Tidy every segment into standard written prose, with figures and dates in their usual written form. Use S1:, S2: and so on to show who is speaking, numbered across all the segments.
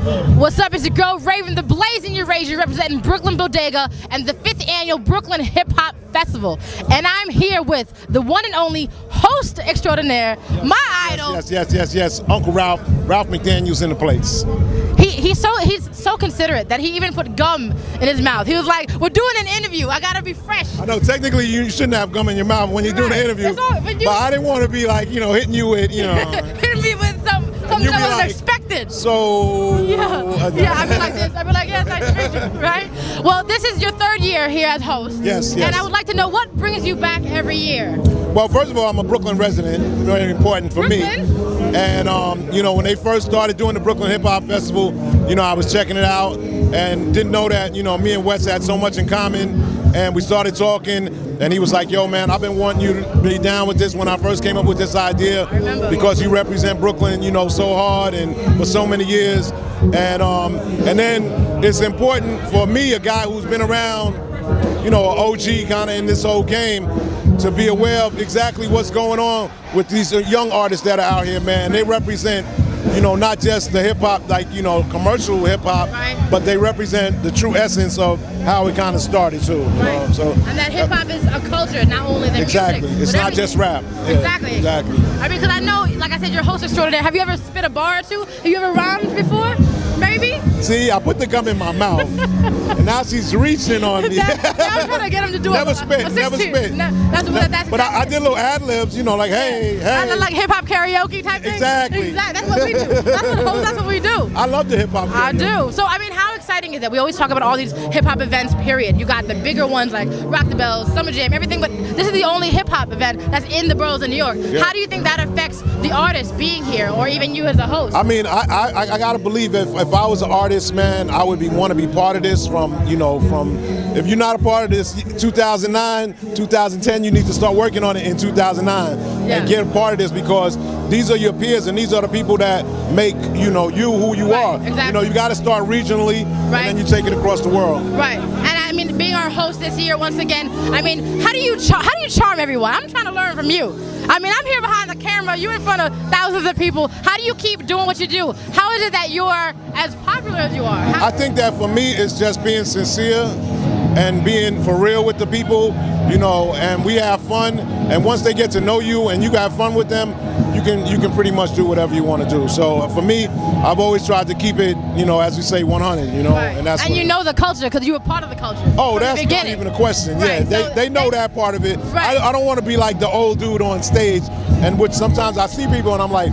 S1: What's up? It's your girl Raven, the Blazing Eurasia, representing Brooklyn Bodega and the 5th annual Brooklyn Hiphop Festival. And I'm here with the one and only host extraordinaire, my idol.
S2: Yes. Uncle Ralph McDaniels in the place.
S1: He's so considerate that he even put gum in his mouth. He was like, "We're doing an interview. I gotta be fresh."
S2: I know technically you shouldn't have gum in your mouth when you're doing an interview, but I didn't want to be like, hitting you with,
S1: hitting me with something that wasn't expected.
S2: So
S1: yeah, I'd be like this. I'd be like, "Yes, nice to meet you." Right? Well, this is your 3rd year here as host.
S2: Yes.
S1: And I would like to know what brings you back every year.
S2: Well, first of all, I'm a Brooklyn resident. Very important for me. And when they first started doing the Brooklyn Hiphop Festival, I was checking it out and didn't know that me and Wes had so much in common. And we started talking, and he was like, "Yo, man, I've been wanting you to be down with this when I first came up with this idea, because you represent Brooklyn, so hard and for so many years." And then it's important for me, a guy who's been around, an OG kind of in this whole game, to be aware of exactly what's going on with these young artists that are out here, man. They represent, not just the hip-hop, commercial hip-hop, but they represent the true essence of how it kind of started, too.
S1: And that hip-hop is a culture, not only the
S2: music. It's not just rap. Yeah,
S1: exactly. I mean, because I know, like I said, you're host extraordinaire. Have you ever spit a bar or two? Have you ever rhymed before? Maybe?
S2: See, I put the gum in my mouth, and now she's reaching on me.
S1: I was trying to get him to do
S2: never spit. But I did little ad-libs, like, hey.
S1: Like hip-hop karaoke type thing?
S2: Exactly.
S1: That's what we do. That's what we do.
S2: I love the hip-hop karaoke.
S1: I do. So, I mean, how exciting is it? We always talk about all these hip-hop events, period. You got the bigger ones like Rock the Bells, Summer Jam, everything, but this is the only hip-hop event that's in the boroughs of New York. Yeah. How do you think that affects the artist being here, or even you as a host?
S2: I mean, I got to believe if I was an artist, man, I would want to be part of this from if you're not a part of this, 2009, 2010, you need to start working on it in 2009 and get a part of this, because these are your peers and these are the people that make, you who you are.
S1: Exactly.
S2: You got to start regionally, and then you take it across the world.
S1: Right. And I mean, being our host this year, once again, I mean, how do you charm everyone? I'm trying to learn from you. I mean, I'm here behind the camera, you in front of thousands of people. How do you keep doing what you do? How is it that you are as popular as you are?
S2: I think that for me, it's just being sincere and being for real with the people, and we have fun. And once they get to know you and you have fun with them, you can pretty much do whatever you want to do. So for me, I've always tried to keep it, as we say, 100, and that's.
S1: And the culture, because you were part of the culture.
S2: Oh, that's not even a question.
S1: Right.
S2: Yeah, they know that part of it.
S1: Right.
S2: I don't want to be like the old dude on stage, and which sometimes I see people and I'm like,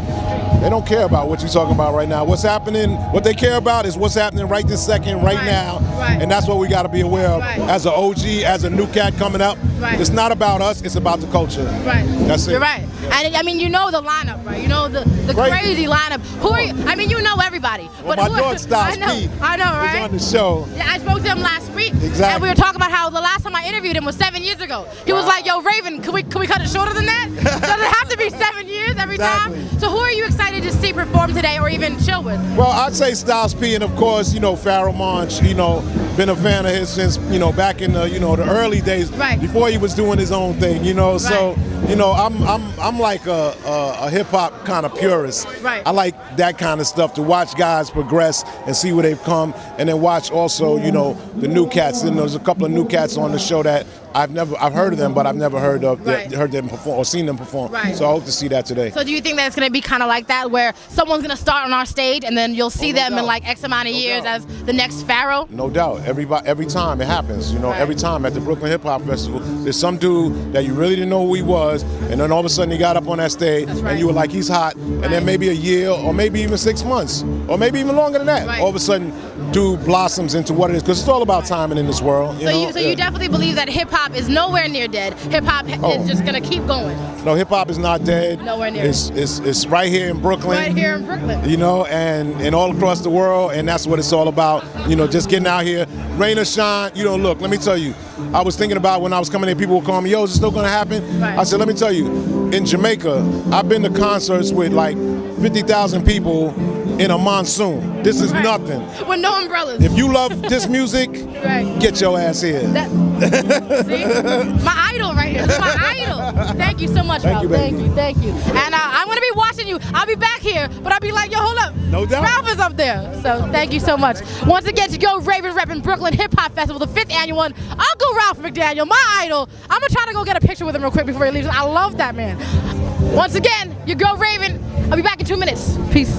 S2: they don't care about what you're talking about right now. What's happening, what they care about is what's happening right this second, right now.
S1: Right.
S2: And that's what we got to be aware of as an OG, as a new cat coming up.
S1: Right.
S2: It's not about us, it's about the culture.
S1: Right.
S2: That's it.
S1: You're right. And I mean, the lineup, right? The crazy lineup. Who are you? I mean, everybody.
S2: Well, my dog Styles P.
S1: I know, right?
S2: He's on the show.
S1: Yeah, I spoke to him last week.
S2: Exactly.
S1: And we were talking about how the last time I interviewed him was 7 years ago. He was like, "Yo, Raven, can we cut it shorter than that? Does it have to be 7 years every time?" So who are you excited to see perform today, or even chill with?
S2: Well, I'd say Styles P, and of course, Pharoah Monch. Been a fan of his since back in the the early days, before he was doing his own thing. So I'm like a hip hop kind of purist.
S1: Right.
S2: I like that kind of stuff, to watch guys progress and see where they've come, and then watch also the new cats. And there's a couple of new cats on the show that I've heard of them, but I've never heard them perform or seen them perform.
S1: Right.
S2: So I hope to see that today.
S1: So do you think that it's going to be kind of like that, where someone's going to start on our stage and then you'll see them in like X amount of years as the next Pharaoh?
S2: No doubt. Every time it happens, every time at the Brooklyn Hiphop Festival, there's some dude that you really didn't know who he was, and then all of a sudden he got up on that stage, and you were like, he's hot, and then maybe a year, or maybe even 6 months, or maybe even longer than that, all of a sudden dude blossoms into what it is, because it's all about timing in this world.
S1: So you definitely believe that hip hop is nowhere near dead. Hip hop is just gonna keep going.
S2: No, hip hop is not dead.
S1: Nowhere near.
S2: It's right here in Brooklyn.
S1: Right here in Brooklyn.
S2: And all across the world, and that's what it's all about. Just getting out here, rain or shine. Look, let me tell you, I was thinking about when I was coming in, people would call me, "Yo, is it still gonna happen?"
S1: Right.
S2: I said, let me tell you, in Jamaica, I've been to concerts with like 50,000 people in a monsoon. This is nothing.
S1: With no umbrellas.
S2: If you love this music, get your ass here.
S1: See? My idol right here. This is my idol. Thank you so much, Ralph. Thank you. And I'm going to be watching you. I'll be back here, but I'll be like, yo, hold up.
S2: No doubt.
S1: Ralph is up there. So thank you so much. Once again, to Go Raven repping Brooklyn Hiphop Festival, the 5th annual one. Uncle Ralph McDaniels, my idol. I'm going to try to go get a picture with him real quick before he leaves. I love that man. Once again, you Go Raven. I'll be back in 2 minutes. Peace.